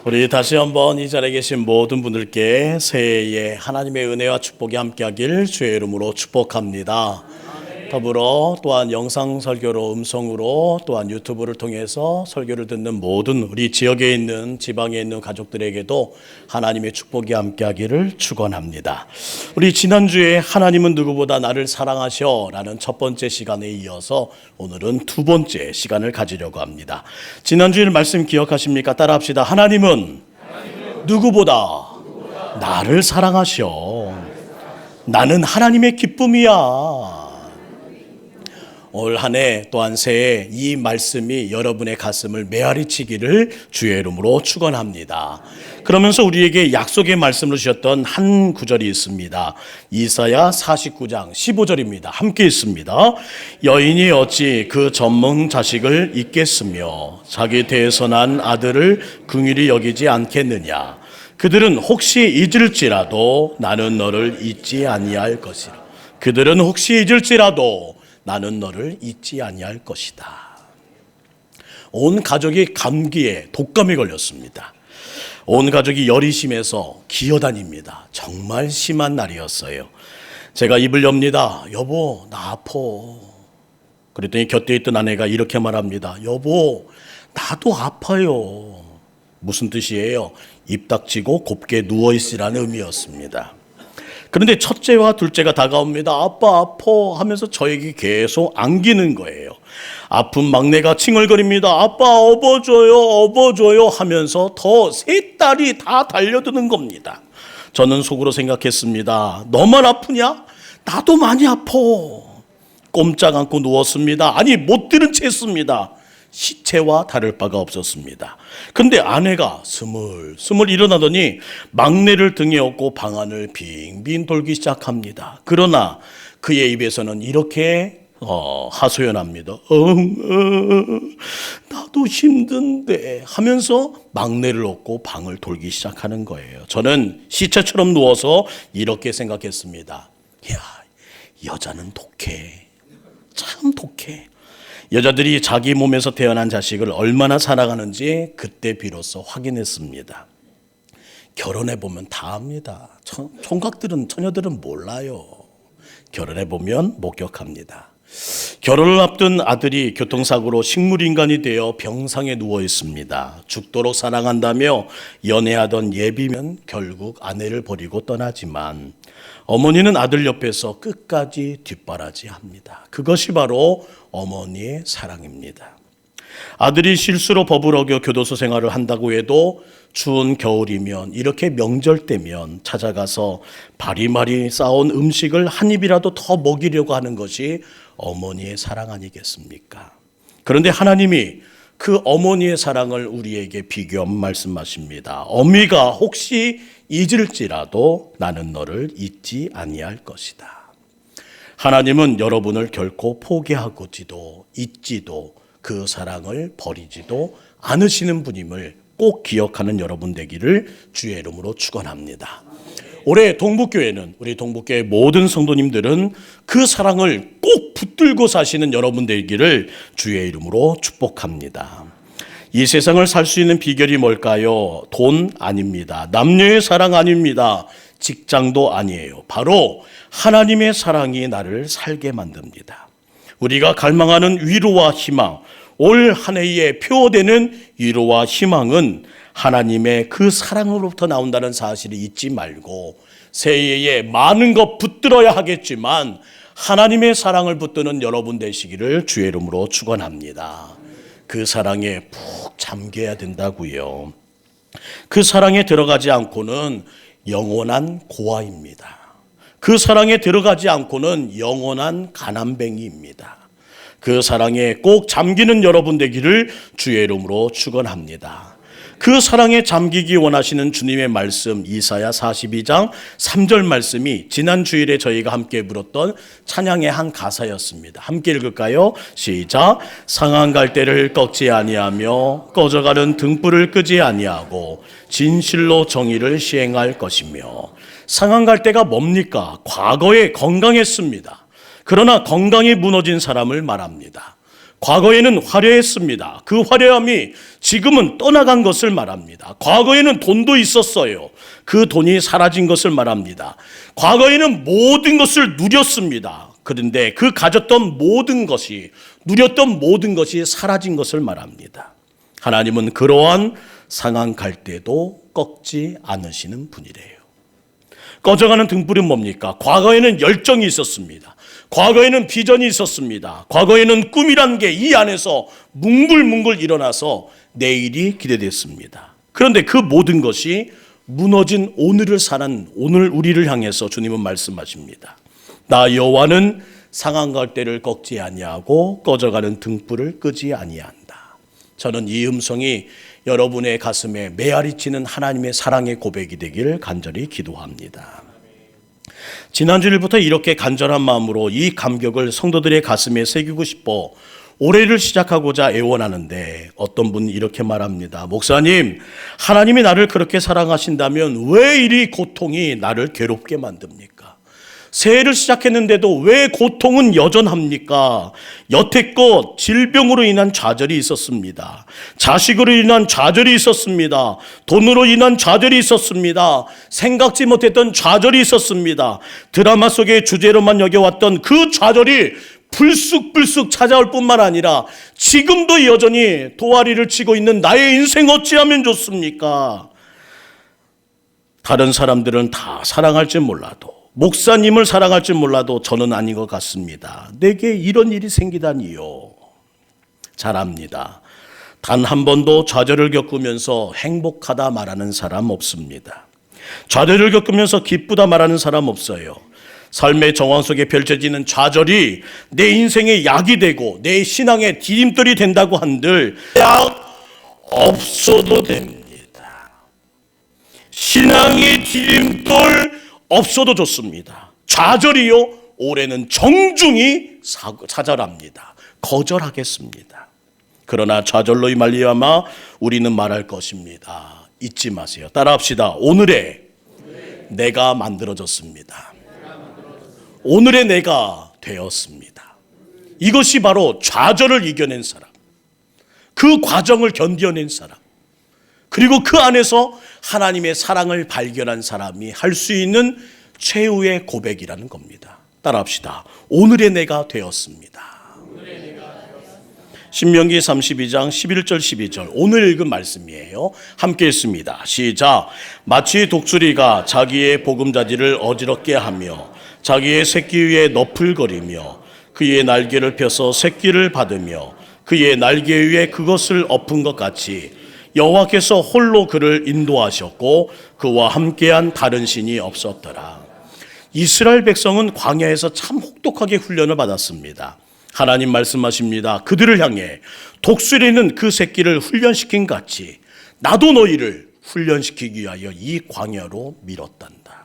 우리 다시 한번 이 자리에 계신 모든 분들께 새해에 하나님의 은혜와 축복이 함께하길 주의 이름으로 축복합니다. 더불어 또한 영상 설교로 음성으로 또한 유튜브를 통해서 설교를 듣는 모든 우리 지역에 있는 지방에 있는 가족들에게도 하나님의 축복이 함께하기를 축원합니다. 우리 지난주에 하나님은 누구보다 나를 사랑하셔 라는 첫 번째 시간에 이어서 오늘은 두 번째 시간을 가지려고 합니다. 지난주에 말씀 기억하십니까? 따라합시다. 하나님은 누구보다 나를 사랑하셔. 나는 하나님의 기쁨이야. 올 한 해 또한 새해 이 말씀이 여러분의 가슴을 메아리치기를 주의 이름으로 축원합니다. 그러면서 우리에게 약속의 말씀을 주셨던 한 구절이 있습니다. 이사야 49장 15절입니다. 함께 있습니다. 여인이 어찌 그 젖먹은 자식을 잊겠으며 자기 태에서 난 아들을 긍휼히 여기지 않겠느냐. 그들은 혹시 잊을지라도 나는 너를 잊지 아니할 것이라. 그들은 혹시 잊을지라도 나는 너를 잊지 아니할 것이다. 온 가족이 감기에 독감에 걸렸습니다. 온 가족이 열이 심해서 기어다닙니다. 정말 심한 날이었어요. 제가 입을 엽니다. 여보, 나 아파. 그랬더니 곁에 있던 아내가 이렇게 말합니다. 여보, 나도 아파요. 무슨 뜻이에요? 입 닥치고 곱게 누워있으라는 의미였습니다. 그런데 첫째와 둘째가 다가옵니다. 아빠 아파 하면서 저에게 계속 안기는 거예요. 아픈 막내가 칭얼거립니다. 아빠 업어줘요 하면서 더 세 딸이 다 달려드는 겁니다. 저는 속으로 생각했습니다. 너만 아프냐? 나도 많이 아파. 꼼짝 않고 누웠습니다. 아니 못 들은 채 했습니다. 시체와 다를 바가 없었습니다. 그런데 아내가 스물스물 일어나더니 막내를 등에 업고 방 안을 빙빙 돌기 시작합니다. 그러나 그의 입에서는 이렇게 하소연합니다. 나도 힘든데 하면서 막내를 업고 방을 돌기 시작하는 거예요. 저는 시체처럼 누워서 이렇게 생각했습니다. 이야, 여자는 독해. 참 독해. 여자들이 자기 몸에서 태어난 자식을 얼마나 사랑하는지 그때 비로소 확인했습니다. 결혼해보면 다 압니다. 총각들은, 처녀들은 몰라요. 결혼해보면 목격합니다. 결혼을 앞둔 아들이 교통사고로 식물인간이 되어 병상에 누워 있습니다. 죽도록 사랑한다며 연애하던 예비면 결국 아내를 버리고 떠나지만 어머니는 아들 옆에서 끝까지 뒷바라지합니다. 그것이 바로 어머니의 사랑입니다. 아들이 실수로 법을 어겨 교도소 생활을 한다고 해도 추운 겨울이면 이렇게 명절 때면 찾아가서 바리바리 싸온 음식을 한 입이라도 더 먹이려고 하는 것이 어머니의 사랑 아니겠습니까? 그런데 하나님이 그 어머니의 사랑을 우리에게 비교하며 말씀하십니다. 어미가 혹시 잊을지라도 나는 너를 잊지 아니할 것이다. 하나님은 여러분을 결코 포기하고지도 잊지도 그 사랑을 버리지도 않으시는 분임을 꼭 기억하는 여러분 되기를 주의 이름으로 축원합니다. 올해 동북교회는 우리 동북교회 모든 성도님들은 그 사랑을 꼭 붙들고 사시는 여러분 되기를 주의 이름으로 축복합니다. 이 세상을 살 수 있는 비결이 뭘까요? 돈 아닙니다. 남녀의 사랑 아닙니다. 직장도 아니에요. 바로 하나님의 사랑이 나를 살게 만듭니다. 우리가 갈망하는 위로와 희망, 올 한 해에 표되는 위로와 희망은 하나님의 그 사랑으로부터 나온다는 사실을 잊지 말고 새해에 많은 것 붙들어야 하겠지만 하나님의 사랑을 붙드는 여러분 되시기를 주의 이름으로 축원합니다. 그 사랑에 푹 잠겨야 된다고요. 그 사랑에 들어가지 않고는 영원한 고아입니다. 그 사랑에 들어가지 않고는 영원한 가난뱅이입니다. 그 사랑에 꼭 잠기는 여러분 되기를 주의 이름으로 축원합니다. 그 사랑에 잠기기 원하시는 주님의 말씀 이사야 42장 3절 말씀이 지난 주일에 저희가 함께 불었던 찬양의 한 가사였습니다. 함께 읽을까요? 시작. 상한 갈대를 꺾지 아니하며 꺼져가는 등불을 끄지 아니하고 진실로 정의를 시행할 것이며. 상한 갈대가 뭡니까? 과거에 건강했습니다. 그러나 건강이 무너진 사람을 말합니다. 과거에는 화려했습니다. 그 화려함이 지금은 떠나간 것을 말합니다. 과거에는 돈도 있었어요. 그 돈이 사라진 것을 말합니다. 과거에는 모든 것을 누렸습니다. 그런데 그 가졌던 모든 것이, 누렸던 모든 것이 사라진 것을 말합니다. 하나님은 그러한 상한 갈대도 꺾지 않으시는 분이래요. 꺼져가는 등불은 뭡니까? 과거에는 열정이 있었습니다. 과거에는 비전이 있었습니다. 과거에는 꿈이란 게 이 안에서 뭉글뭉글 일어나서 내일이 기대됐습니다. 그런데 그 모든 것이 무너진 오늘을 사는 오늘 우리를 향해서 주님은 말씀하십니다. 나 여호와는 상한 갈대를 꺾지 아니하고 꺼져가는 등불을 끄지 아니한다. 저는 이 음성이 여러분의 가슴에 메아리치는 하나님의 사랑의 고백이 되기를 간절히 기도합니다. 지난주일부터 이렇게 간절한 마음으로 이 감격을 성도들의 가슴에 새기고 싶어 올해를 시작하고자 애원하는데 어떤 분이 이렇게 말합니다. 목사님, 하나님이 나를 그렇게 사랑하신다면 왜 이리 고통이 나를 괴롭게 만듭니까? 새해를 시작했는데도 왜 고통은 여전합니까? 여태껏 질병으로 인한 좌절이 있었습니다. 자식으로 인한 좌절이 있었습니다. 돈으로 인한 좌절이 있었습니다. 생각지 못했던 좌절이 있었습니다. 드라마 속의 주제로만 여겨왔던 그 좌절이 불쑥불쑥 찾아올 뿐만 아니라 지금도 여전히 도화리를 치고 있는 나의 인생 어찌하면 좋습니까? 다른 사람들은 다 사랑할지 몰라도, 목사님을 사랑할지 몰라도 저는 아닌 것 같습니다. 내게 이런 일이 생기다니요. 잘 압니다. 단 한 번도 좌절을 겪으면서 행복하다 말하는 사람 없습니다. 좌절을 겪으면서 기쁘다 말하는 사람 없어요. 삶의 정황 속에 펼쳐지는 좌절이 내 인생의 약이 되고 내 신앙의 디딤돌이 된다고 한들 약 없어도 됩니다. 신앙의 디딤돌 없어도 좋습니다. 좌절이요, 올해는 정중히 좌절합니다. 거절하겠습니다. 그러나 좌절로 말미암아 우리는 말할 것입니다. 잊지 마세요. 따라합시다. 오늘의 내가 만들어졌습니다. 오늘의 내가 되었습니다. 이것이 바로 좌절을 이겨낸 사람, 그 과정을 견뎌낸 사람, 그리고 그 안에서 하나님의 사랑을 발견한 사람이 할 수 있는 최후의 고백이라는 겁니다. 따라합시다. 오늘의 내가 되었습니다. 신명기 32장 11절 12절 오늘 읽은 말씀이에요. 함께 읽습니다. 시작. 마치 독수리가 자기의 보금자리를 어지럽게 하며 자기의 새끼 위에 너풀거리며 그의 날개를 펴서 새끼를 받으며 그의 날개 위에 그것을 엎은 것 같이 여호와께서 홀로 그를 인도하셨고 그와 함께한 다른 신이 없었더라. 이스라엘 백성은 광야에서 참 혹독하게 훈련을 받았습니다. 하나님 말씀하십니다. 그들을 향해 독수리는 그 새끼를 훈련시킨 같이 나도 너희를 훈련시키기 위하여 이 광야로 밀었단다.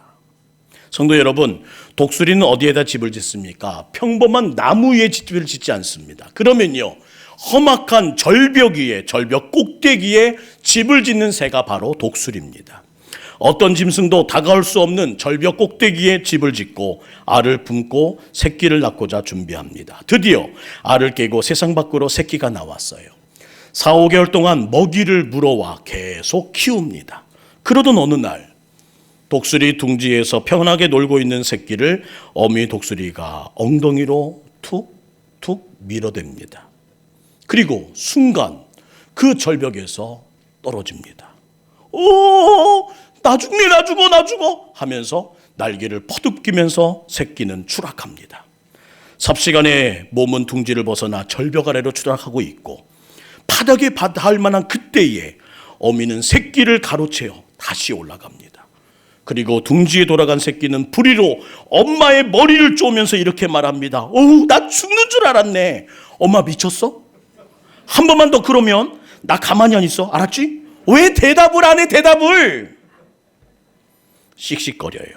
성도 여러분, 독수리는 어디에다 집을 짓습니까? 평범한 나무 위에 집을 짓지 않습니다. 그러면요, 험악한 절벽 위에, 절벽 꼭대기에 집을 짓는 새가 바로 독수리입니다. 어떤 짐승도 다가올 수 없는 절벽 꼭대기에 집을 짓고 알을 품고 새끼를 낳고자 준비합니다. 드디어 알을 깨고 세상 밖으로 새끼가 나왔어요. 4, 5개월 동안 먹이를 물어와 계속 키웁니다. 그러던 어느 날 독수리 둥지에서 편하게 놀고 있는 새끼를 어미 독수리가 엉덩이로 툭툭 밀어댑니다. 그리고 순간 그 절벽에서 떨어집니다. 오, 나 죽네, 나 죽어 하면서 날개를 퍼득기면서 새끼는 추락합니다. 삽시간에 몸은 둥지를 벗어나 절벽 아래로 추락하고 있고 바닥에 닿을 만한 그때에 어미는 새끼를 가로채어 다시 올라갑니다. 그리고 둥지에 돌아간 새끼는 부리로 엄마의 머리를 쪼면서 이렇게 말합니다. 어우, 나 죽는 줄 알았네. 엄마 미쳤어? 한 번만 더 그러면 나 가만히 안 있어. 알았지? 왜 대답을 안 해, 대답을? 씩씩거려요.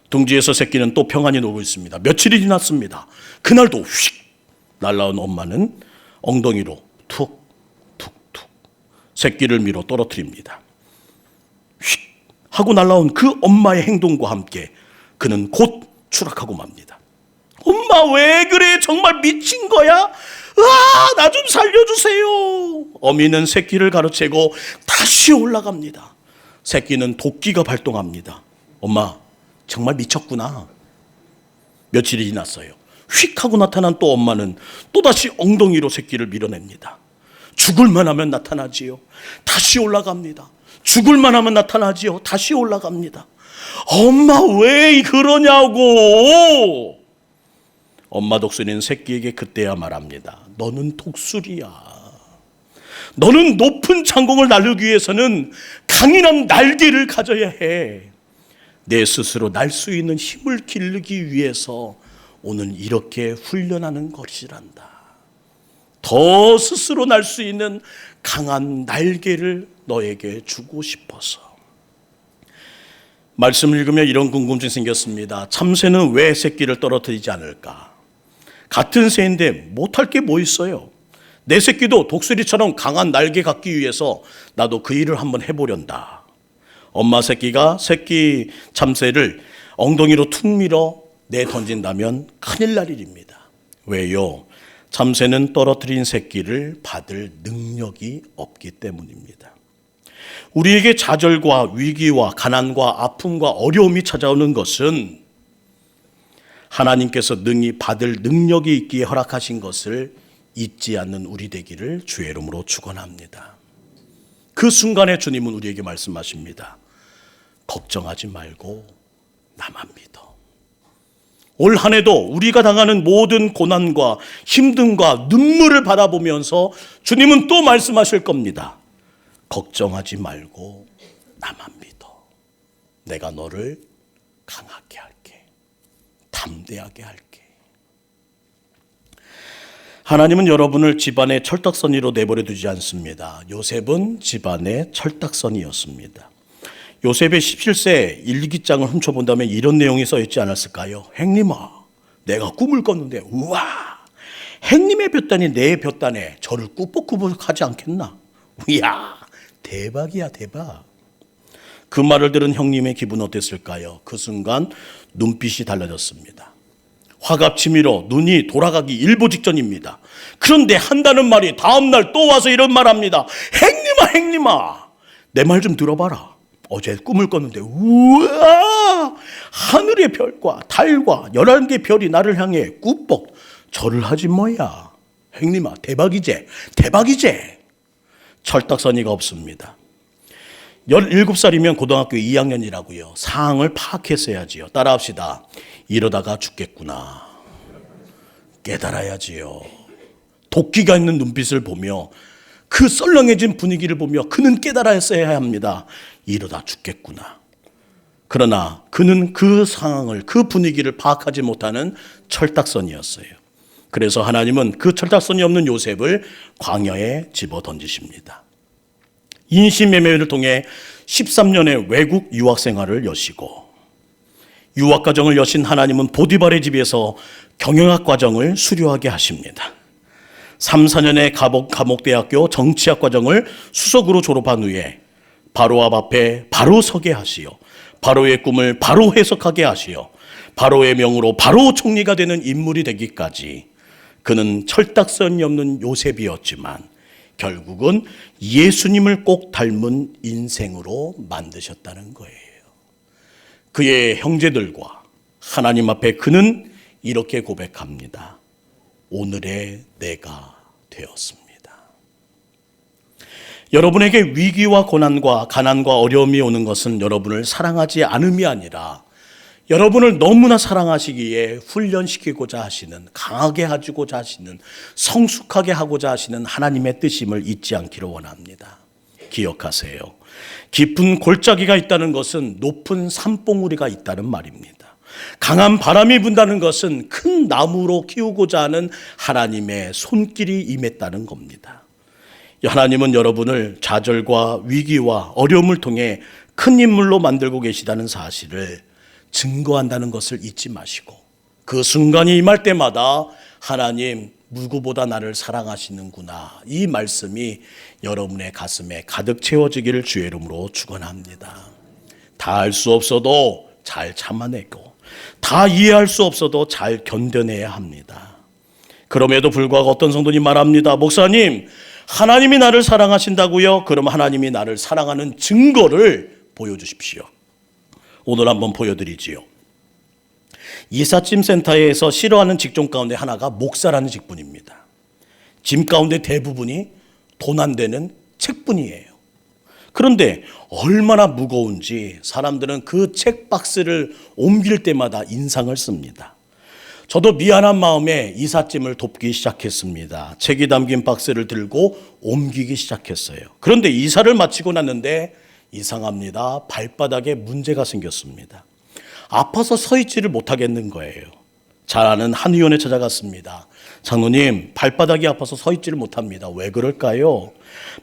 둥지에서 새끼는 또 평안히 놀고 있습니다. 며칠이 지났습니다. 그날도 휙 날라온 엄마는 엉덩이로 툭툭툭 새끼를 밀어 떨어뜨립니다. 휙 하고 날라온 그 엄마의 행동과 함께 그는 곧 추락하고 맙니다. 엄마 왜 그래? 정말 미친 거야? 나 좀 살려주세요. 어미는 새끼를 가로채고 다시 올라갑니다. 새끼는 도끼가 발동합니다. 엄마, 정말 미쳤구나. 며칠이 지났어요. 휙 하고 나타난 또 엄마는 또다시 엉덩이로 새끼를 밀어냅니다. 죽을만 하면 나타나지요. 다시 올라갑니다. 죽을만 하면 나타나지요. 다시 올라갑니다. 엄마, 왜 그러냐고. 엄마 독수리는 새끼에게 그때야 말합니다. 너는 독수리야. 너는 높은 창공을 날르기 위해서는 강인한 날개를 가져야 해. 내 스스로 날 수 있는 힘을 기르기 위해서 오늘 이렇게 훈련하는 것이란다. 더 스스로 날 수 있는 강한 날개를 너에게 주고 싶어서. 말씀을 읽으며 이런 궁금증이 생겼습니다. 참새는 왜 새끼를 떨어뜨리지 않을까? 같은 새인데 못할 게 뭐 있어요? 내 새끼도 독수리처럼 강한 날개 갖기 위해서 나도 그 일을 한번 해보련다. 엄마 새끼가 새끼 참새를 엉덩이로 툭 밀어 내던진다면 큰일 날 일입니다. 왜요? 참새는 떨어뜨린 새끼를 받을 능력이 없기 때문입니다. 우리에게 좌절과 위기와 가난과 아픔과 어려움이 찾아오는 것은 하나님께서 능히 받을 능력이 있기에 허락하신 것을 잊지 않는 우리 되기를 주의 이름으로 축원합니다. 그 순간에 주님은 우리에게 말씀하십니다. 걱정하지 말고 나만 믿어. 올 한 해도 우리가 당하는 모든 고난과 힘듦과 눈물을 받아보면서 주님은 또 말씀하실 겁니다. 걱정하지 말고 나만 믿어. 내가 너를 강하게 할게. 담대하게 할게. 하나님은 여러분을 집안의 철딱서니로 내버려 두지 않습니다. 요셉은 집안의 철딱서니였습니다. 요셉의 17세 일기장을 훔쳐본다면 이런 내용이 써있지 않았을까요? 행님아, 내가 꿈을 꿨는데 우와, 행님의 볕단이 내 볕단에 저를 꾸벅꾸벅하지 않겠나? 이야, 대박이야, 대박. 그 말을 들은 형님의 기분은 어땠을까요? 그 순간 눈빛이 달라졌습니다. 화가 치밀어 눈이 돌아가기 일보 직전입니다. 그런데 한다는 말이 다음날 또 와서 이런 말합니다. 행님아, 행님아, 내 말 좀 들어봐라. 어제 꿈을 꿨는데 우와, 하늘의 별과 달과 11개 별이 나를 향해 꾸벅 절을 하지 뭐야. 행님아, 대박이제, 대박이제. 철딱서니가 없습니다. 17살이면 고등학교 2학년이라고요. 상황을 파악했어야지요. 따라합시다. 이러다가 죽겠구나. 깨달아야지요. 도끼가 있는 눈빛을 보며 그 썰렁해진 분위기를 보며 그는 깨달았어야 합니다. 이러다 죽겠구나. 그러나 그는 그 상황을, 그 분위기를 파악하지 못하는 철딱선이었어요. 그래서 하나님은 그 철딱선이 없는 요셉을 광야에 집어 던지십니다. 인신매매를 통해 13년의 외국 유학 생활을 여시고, 유학 과정을 여신 하나님은 보디발의 집에서 경영학 과정을 수료하게 하십니다. 3, 4년의 감옥대학교 정치학 과정을 수석으로 졸업한 후에 바로 앞에 바로 서게 하시어 바로의 꿈을 바로 해석하게 하시어 바로의 명으로 바로 총리가 되는 인물이 되기까지 그는 철딱선이 없는 요셉이었지만 결국은 예수님을 꼭 닮은 인생으로 만드셨다는 거예요. 그의 형제들과 하나님 앞에 그는 이렇게 고백합니다. 오늘의 내가 되었습니다. 여러분에게 위기와 고난과 가난과 어려움이 오는 것은 여러분을 사랑하지 않음이 아니라 여러분을 너무나 사랑하시기에 훈련시키고자 하시는, 강하게 하고자 하시는, 성숙하게 하고자 하시는 하나님의 뜻임을 잊지 않기를 원합니다. 기억하세요. 깊은 골짜기가 있다는 것은 높은 산봉우리가 있다는 말입니다. 강한 바람이 분다는 것은 큰 나무로 키우고자 하는 하나님의 손길이 임했다는 겁니다. 하나님은 여러분을 좌절과 위기와 어려움을 통해 큰 인물로 만들고 계시다는 사실을 증거한다는 것을 잊지 마시고 그 순간이 임할 때마다 하나님, 누구보다 나를 사랑하시는구나, 이 말씀이 여러분의 가슴에 가득 채워지기를 주의 이름으로 축원합니다. 다 알 수 없어도 잘 참아내고 다 이해할 수 없어도 잘 견뎌내야 합니다. 그럼에도 불구하고 어떤 성도님 말합니다. 목사님, 하나님이 나를 사랑하신다고요? 그럼 하나님이 나를 사랑하는 증거를 보여주십시오. 오늘 한번 보여드리지요. 이삿짐 센터에서 싫어하는 직종 가운데 하나가 목사라는 직분입니다. 짐 가운데 대부분이 돈 안 되는 책분이에요. 그런데 얼마나 무거운지 사람들은 그 책 박스를 옮길 때마다 인상을 씁니다. 저도 미안한 마음에 이삿짐을 돕기 시작했습니다. 책이 담긴 박스를 들고 옮기기 시작했어요. 그런데 이사를 마치고 났는데 이상합니다. 발바닥에 문제가 생겼습니다. 아파서 서 있지를 못하겠는 거예요. 잘 아는 한 의원에 찾아갔습니다. 장로님, 발바닥이 아파서 서 있지를 못합니다. 왜 그럴까요?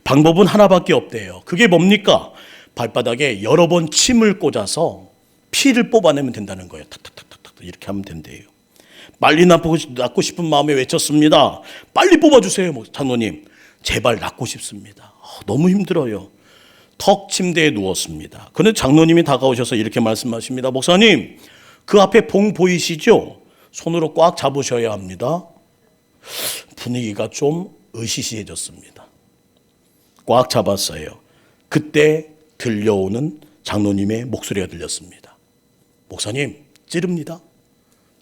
방법은 하나밖에 없대요. 그게 뭡니까? 발바닥에 여러 번 침을 꽂아서 피를 뽑아내면 된다는 거예요. 탁탁탁탁탁 이렇게 하면 된대요. 빨리 낫고 싶은 마음에 외쳤습니다. 빨리 뽑아주세요, 장로님. 제발 낫고 싶습니다. 너무 힘들어요. 턱 침대에 누웠습니다. 그런데 장로님이 다가오셔서 이렇게 말씀하십니다. 목사님, 그 앞에 봉 보이시죠? 손으로 꽉 잡으셔야 합니다. 분위기가 좀 으시시해졌습니다. 꽉 잡았어요. 그때 들려오는 장로님의 목소리가 들렸습니다. 목사님, 찌릅니다.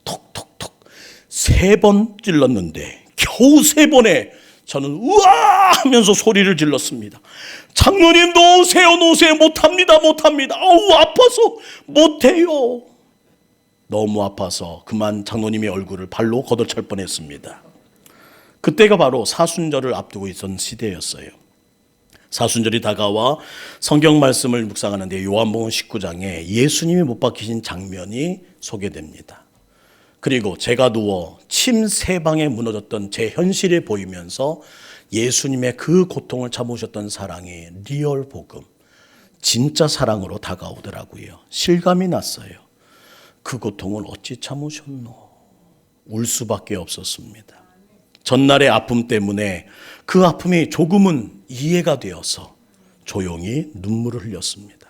톡톡톡 3번 찔렀는데 겨우 3번에 저는 우와 하면서 소리를 질렀습니다. 장로님 놓으세요, 놓으세요. 못합니다, 못합니다. 아우 아파서 못해요. 너무 아파서 그만 장로님의 얼굴을 발로 걷어찰 뻔했습니다. 그때가 바로 사순절을 앞두고 있던 시대였어요. 사순절이 다가와 성경 말씀을 묵상하는데 요한복음 19장에 예수님이 못 박히신 장면이 소개됩니다. 그리고 제가 누워 침 3방에 무너졌던 제 현실이 보이면서 예수님의 그 고통을 참으셨던 사랑이 리얼 복음, 진짜 사랑으로 다가오더라고요. 실감이 났어요. 그 고통을 어찌 참으셨노? 울 수밖에 없었습니다. 전날의 아픔 때문에 그 아픔이 조금은 이해가 되어서 조용히 눈물을 흘렸습니다.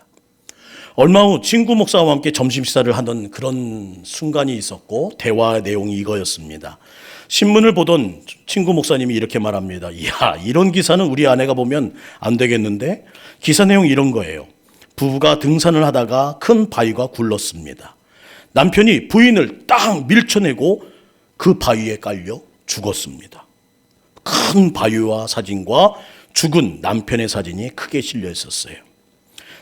얼마 후 친구 목사와 함께 점심 식사를 하던 그런 순간이 있었고 대화 내용이 이거였습니다. 신문을 보던 친구 목사님이 이렇게 말합니다. 이야, 이런 기사는 우리 아내가 보면 안 되겠는데? 기사 내용이 이런 거예요. 부부가 등산을 하다가 큰 바위가 굴렀습니다. 남편이 부인을 딱 밀쳐내고 그 바위에 깔려 죽었습니다. 큰 바위와 사진과 죽은 남편의 사진이 크게 실려 있었어요.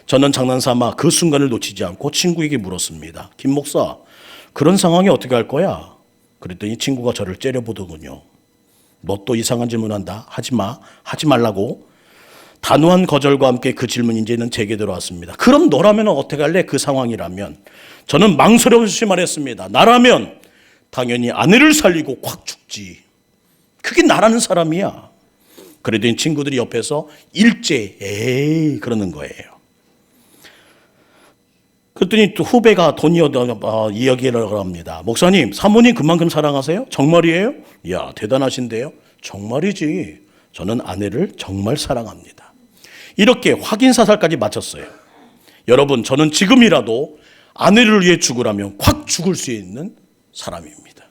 저는 장난삼아 그 순간을 놓치지 않고 친구에게 물었습니다. 김 목사, 그런 상황에 어떻게 할 거야? 그랬더니 친구가 저를 째려보더군요. 너 또 이상한 질문한다. 하지 마. 하지 말라고. 단호한 거절과 함께 그 질문이 이제는 제게 들어왔습니다. 그럼 너라면 어떻게 할래? 그 상황이라면. 저는 망설임없이 말했습니다. 나라면 당연히 아내를 살리고 콱 죽지. 그게 나라는 사람이야. 그러더니 친구들이 옆에서 일제 에이 그러는 거예요. 그랬더니 또 후배가 돈 이야기를 합니다. 목사님, 사모님 그만큼 사랑하세요? 정말이에요? 이야, 대단하신데요? 정말이지. 저는 아내를 정말 사랑합니다. 이렇게 확인 사살까지 마쳤어요. 여러분, 저는 지금이라도 아내를 위해 죽으라면 확 죽을 수 있는 사람입니다.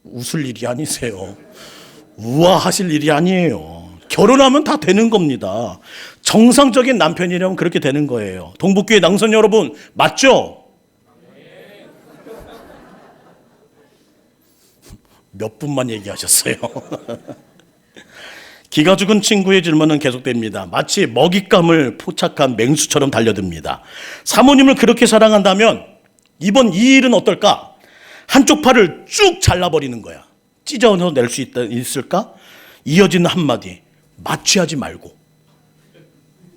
웃을 일이 아니세요. 우아하실 일이 아니에요. 결혼하면 다 되는 겁니다. 정상적인 남편이라면 그렇게 되는 거예요. 동북교회 낭선 여러분, 맞죠? 몇 분만 얘기하셨어요. 기가 죽은 친구의 질문은 계속됩니다. 마치 먹잇감을 포착한 맹수처럼 달려듭니다. 사모님을 그렇게 사랑한다면 이번 이 일은 어떨까? 한쪽 팔을 쭉 잘라버리는 거야. 찢어낼 수 있을까? 이어지는 한마디, 마취하지 말고.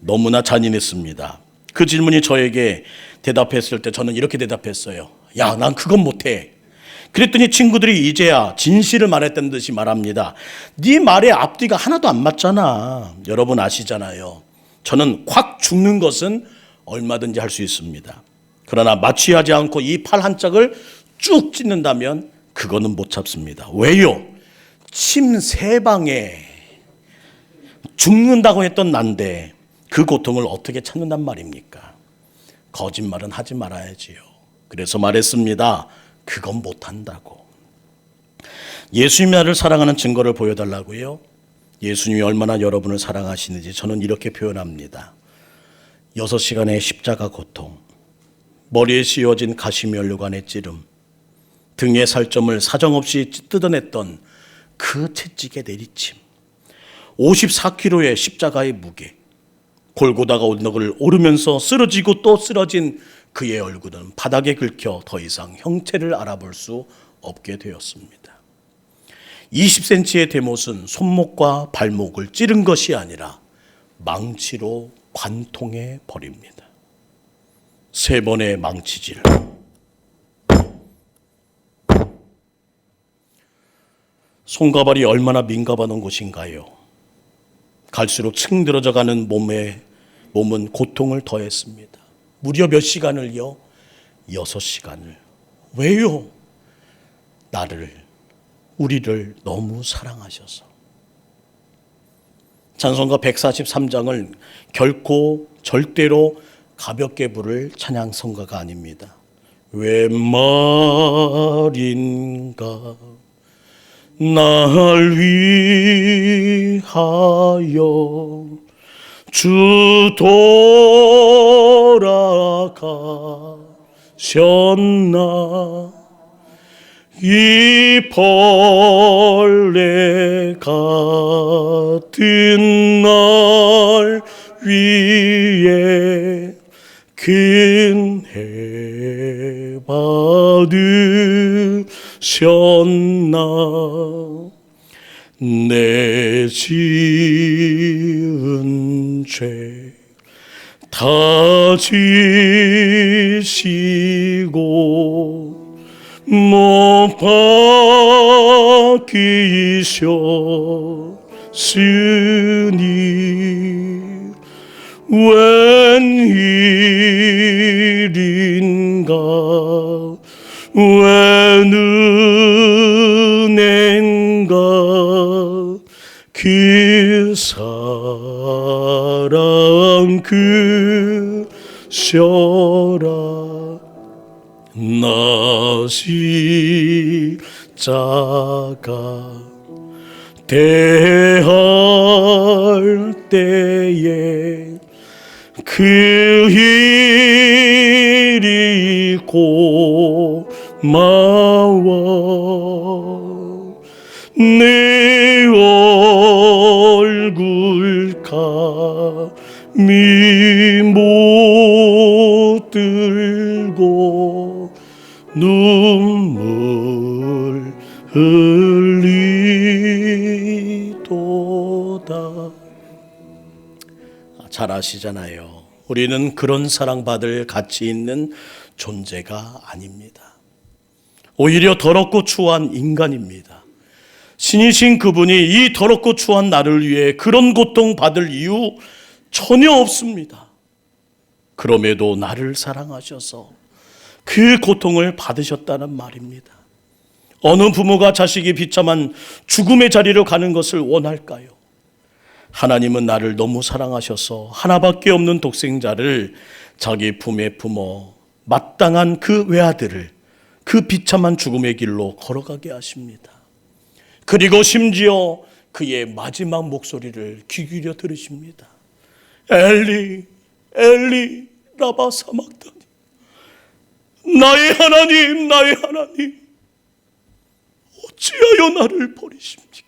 너무나 잔인했습니다. 그 질문이 저에게 대답했을 때 저는 이렇게 대답했어요. 야, 난 그건 못해. 그랬더니 친구들이 이제야 진실을 말했다는 듯이 말합니다. 네 말에 앞뒤가 하나도 안 맞잖아. 여러분 아시잖아요. 저는 콱 죽는 것은 얼마든지 할 수 있습니다. 그러나 마취하지 않고 이 팔 한 짝을 쭉 찢는다면 그거는 못 참습니다. 왜요? 침 3방에 죽는다고 했던 난데 그 고통을 어떻게 참는단 말입니까? 거짓말은 하지 말아야지요. 그래서 말했습니다. 그건 못한다고. 예수님이 나를 사랑하는 증거를 보여달라고요? 예수님이 얼마나 여러분을 사랑하시는지 저는 이렇게 표현합니다. 6시간의 십자가 고통, 머리에 씌워진 가시면류관의 찌름, 등의 살점을 사정없이 뜯어냈던 그 채찍의 내리침, 54kg의 십자가의 무게, 골고다가 언덕을 오르면서 쓰러지고 또 쓰러진 그의 얼굴은 바닥에 긁혀 더 이상 형체를 알아볼 수 없게 되었습니다. 20cm의 대못은 손목과 발목을 찌른 것이 아니라 망치로 관통해 버립니다. 3번의 망치질. 손가발이 얼마나 민감한 곳인가요? 갈수록 층들어져가는 몸은 고통을 더했습니다. 무려 몇 시간을요? 6시간을. 왜요? 우리를 너무 사랑하셔서. 찬송가 143장을 결코 절대로 가볍게 부를 찬양성가가 아닙니다. 왜 말인가 날 위하여 주 돌아가셨나. 이 벌레 같은 날 위에 근혜 받으셨나. 내 지은 죄 다 지시고 못 박히셨으니 웬일인가 웬 은혜인가 그 사랑 그셔라. 나 십자가 대할 때에 그 일이 고마워. 내 얼굴 감히 못 들고 눈물 흘리도다. 잘 아시잖아요. 우리는 그런 사랑받을 가치 있는 존재가 아닙니다. 오히려 더럽고 추한 인간입니다. 신이신 그분이 이 더럽고 추한 나를 위해 그런 고통 받을 이유 전혀 없습니다. 그럼에도 나를 사랑하셔서 그 고통을 받으셨다는 말입니다. 어느 부모가 자식이 비참한 죽음의 자리로 가는 것을 원할까요? 하나님은 나를 너무 사랑하셔서 하나밖에 없는 독생자를 자기 품에 품어 마땅한 그 외아들을 그 비참한 죽음의 길로 걸어가게 하십니다. 그리고 심지어 그의 마지막 목소리를 귀 기울여 들으십니다. 엘리 엘리 라마 사막다니. 나의 하나님 나의 하나님 어찌하여 나를 버리십니까?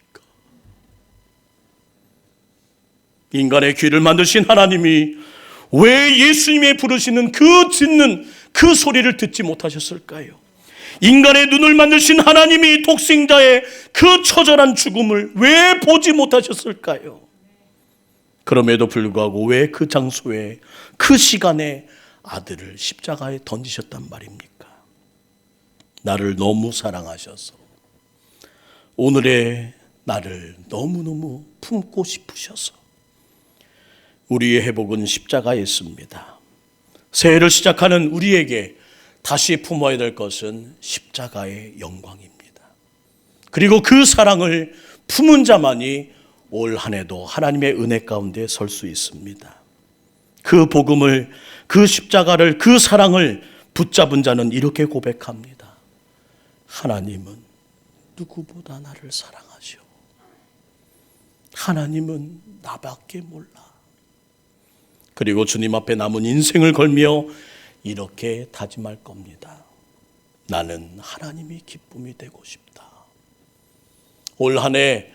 인간의 귀를 만드신 하나님이 왜 예수님의 부르시는 그 짖는 그 소리를 듣지 못하셨을까요? 인간의 눈을 만드신 하나님이 독생자의 그 처절한 죽음을 왜 보지 못하셨을까요? 그럼에도 불구하고 왜 그 장소에 그 시간에 아들을 십자가에 던지셨단 말입니까? 나를 너무 사랑하셔서 오늘의 나를 너무너무 품고 싶으셔서 우리의 회복은 십자가에 있습니다. 새해를 시작하는 우리에게 다시 품어야 될 것은 십자가의 영광입니다. 그리고 그 사랑을 품은 자만이 올 한 해도 하나님의 은혜 가운데 설 수 있습니다. 그 복음을, 그 십자가를, 그 사랑을 붙잡은 자는 이렇게 고백합니다. 하나님은 누구보다 나를 사랑하시오. 하나님은 나밖에 몰라. 그리고 주님 앞에 남은 인생을 걸며 이렇게 다짐할 겁니다. 나는 하나님이 기쁨이 되고 싶다. 올 한 해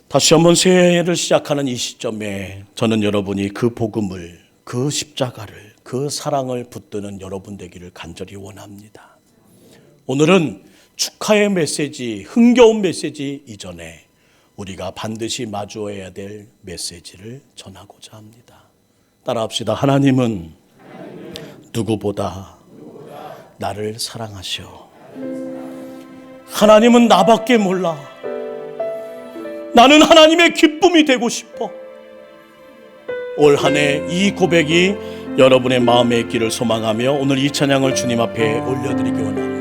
다시 한번 새해를 시작하는 이 시점에 저는 여러분이 그 복음을, 그 십자가를, 그 사랑을 붙드는 여러분 되기를 간절히 원합니다. 오늘은 축하의 메시지, 흥겨운 메시지 이전에 우리가 반드시 마주해야 될 메시지를 전하고자 합니다. 따라합시다. 하나님은 누구보다 나를 사랑하시오. 하나님은 나밖에 몰라. 나는 하나님의 기쁨이 되고 싶어. 올 한 해 이 고백이 여러분의 마음에 있기를 소망하며 오늘 이 찬양을 주님 앞에 올려드리기 원합니다.